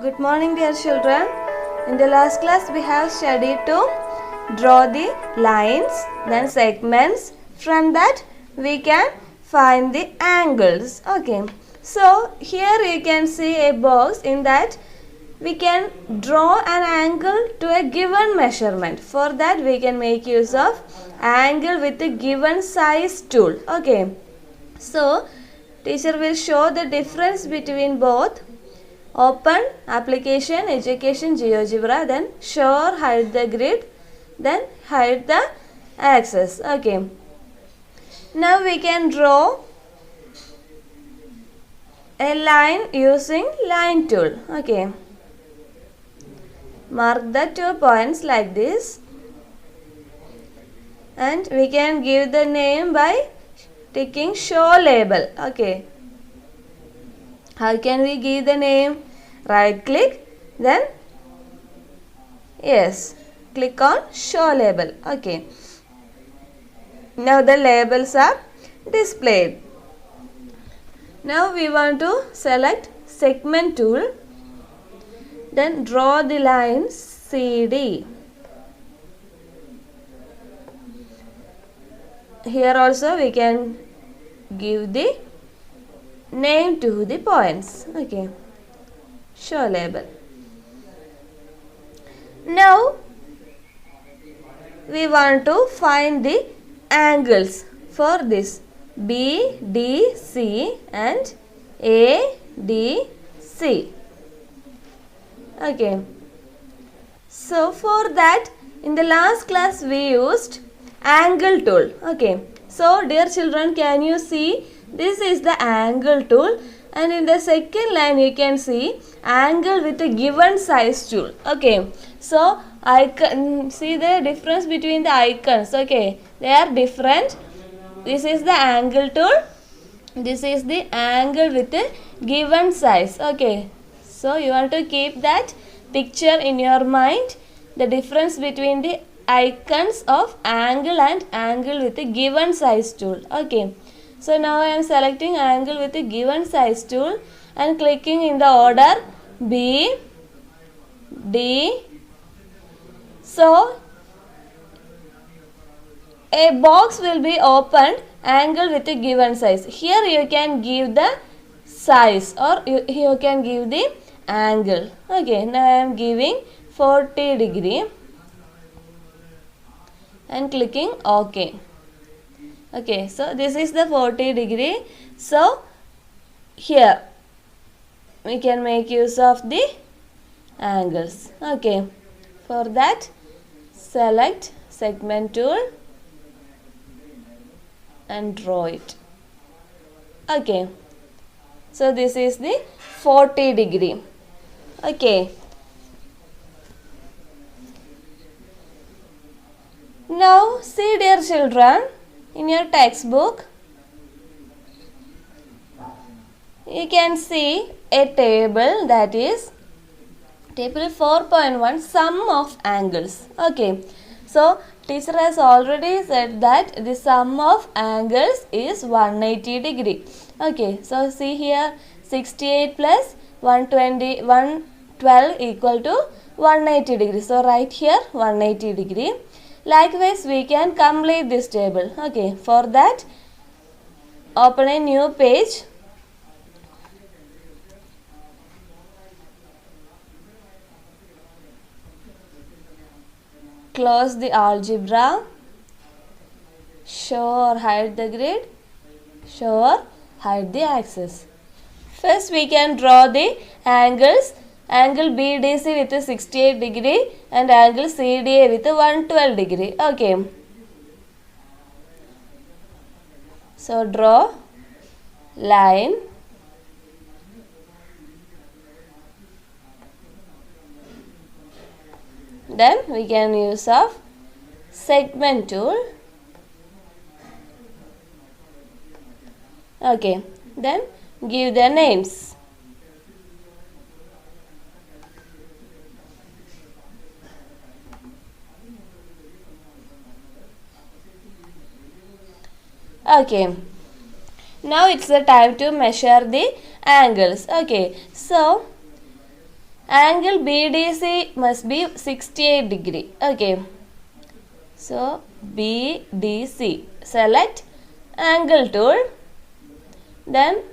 Good morning, dear children. In the last class, we have studied to draw the lines, then segments. From that, we can find the angles. Okay. So, here you can see a box. In that, we can draw an angle to a given measurement. For that, we can make use of angle with a given size tool. Okay. So, teacher will show the difference between both. Open, application, education, GeoGebra, then show or hide the grid, then hide the axis. Okay. Now we can draw a line using line tool. Okay. Mark the 2 points like this. And we can give the name by ticking show label. Okay. How can we give the name? Right click, then yes, click on show label. Okay. Now the labels are displayed. Now we want to select segment tool. Then draw the line CD. Here also we can give the name to the points. Okay. Show label. Now we want to find the angles for this BDC and ADC. Okay. So for that, in the last class we used angle tool. Okay. So dear children, can you see? This is the angle tool, and in the second line you can see angle with a given size tool. Okay. So I can see the difference between the icons. Okay. They are different. This is the angle tool. This is the angle with a given size. Okay. So you want to keep that picture in your mind. The difference between the icons of angle and angle with a given size tool. Okay. So now I am selecting angle with a given size tool and clicking in the order B, D. So a box will be opened, angle with a given size. Here you can give the size or you can give the angle. Okay, now I am giving 40 degree and clicking OK. Okay, so this is the 40 degree. So here we can make use of the angles. Okay, for that select segment tool and draw it. Okay, so this is the 40 degree. Okay. Now see, dear children, in your textbook you can see a table, that is table 4.1, sum of angles. Okay. So teacher has already said that the sum of angles is 180 degree. Okay. So see here, 68 plus 120, 112 equal to 180 degree. So write here 180 degree. Likewise, we can complete this table. Okay, for that, open a new page. Close the algebra. Show or hide the grid. Show or hide the axis. First, we can draw the angles. Angle BDC with a 68 degree and angle CDA with a 112 degree. Okay. So draw line. Then we can use of segment tool. Okay. Then give the names. Okay. Now it's the time to measure the angles. Okay. So angle BDC must be 68 degree. Okay. So BDC. Select angle tool. Then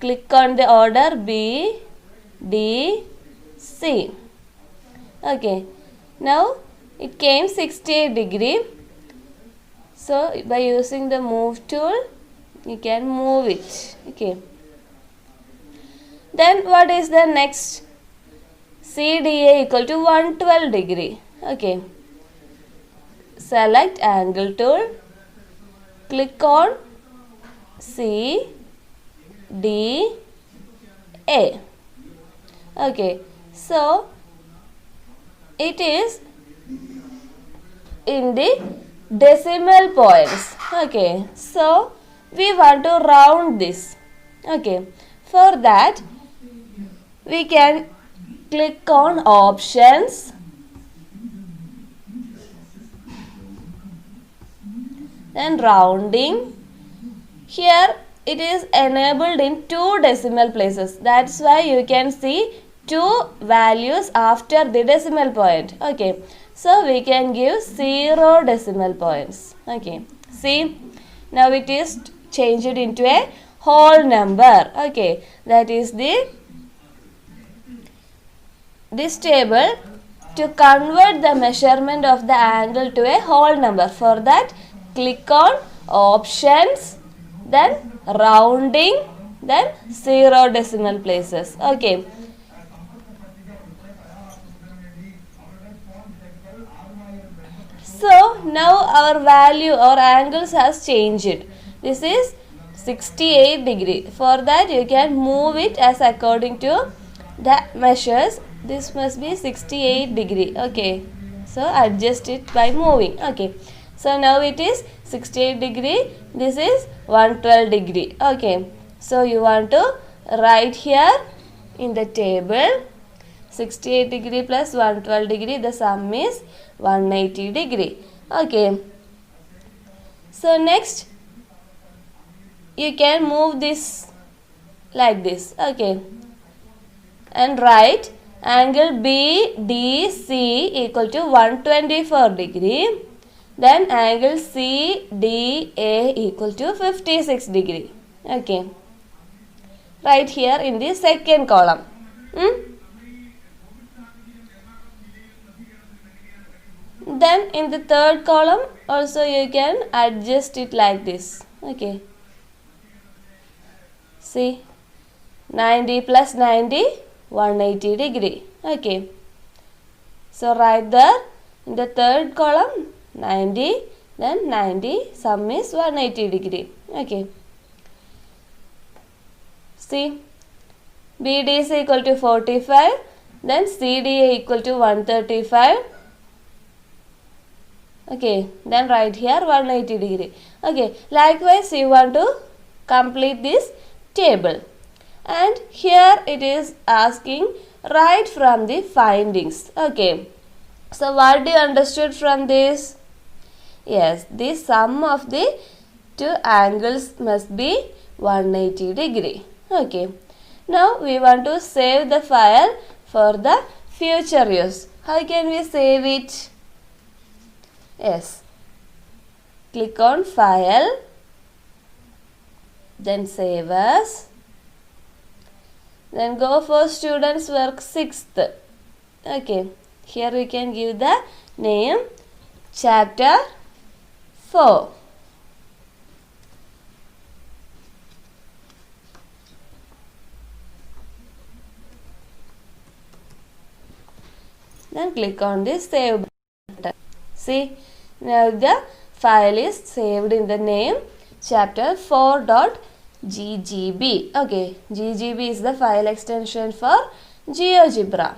click on the order BDC. Okay. Now it came 68 degree. So by using the move tool, you can move it. Okay. Then what is the next? CDA equal to 112 degree. Okay. Select angle tool. Click on CDA. Okay. So it is in the decimal points. Okay. So we want to round this. Okay. For that, we can click on options, then rounding. Here it is enabled in 2 decimal places. That's why you can see 2 values after the decimal point. Okay. So we can give 0 decimal points. Okay. See, now it is changed into a whole number. Okay. That is this table to convert the measurement of the angle to a whole number. For that, click on options, then rounding, then 0 decimal places. Okay. So now our value or angles has changed. This is 68 degree. For that, you can move it as according to the measures. This must be 68 degree. Okay. So adjust it by moving. Okay. So now it is 68 degree. This is 112 degree. Okay. So you want to write here in the table 68 degree plus 112 degree. The sum is 180 degree. Okay. So next you can move this like this. Okay. And write angle BDC equal to 124 degree. Then angle CDA equal to 56 degree. Okay. Right here in the second column. Then in the third column also you can adjust it like this. Okay. See, 90 plus 90, 180 degree. Okay. So write there in the third column 90, then 90, sum is 180 degree. Okay. See, BDC equal to 45, then CDA equal to 135. Okay, then write here 180 degree. Okay, likewise you want to complete this table. And here it is asking write from the findings. Okay, so what do you understood from this? Yes, the sum of the 2 angles must be 180 degree. Okay, now we want to save the file for the future use. How can we save it? Yes, click on file, then save as, then go for students work 6th. Okay, here we can give the name chapter 4. Then click on this save button. See, now the file is saved in the name chapter 4.ggb. Okay, ggb is the file extension for GeoGebra.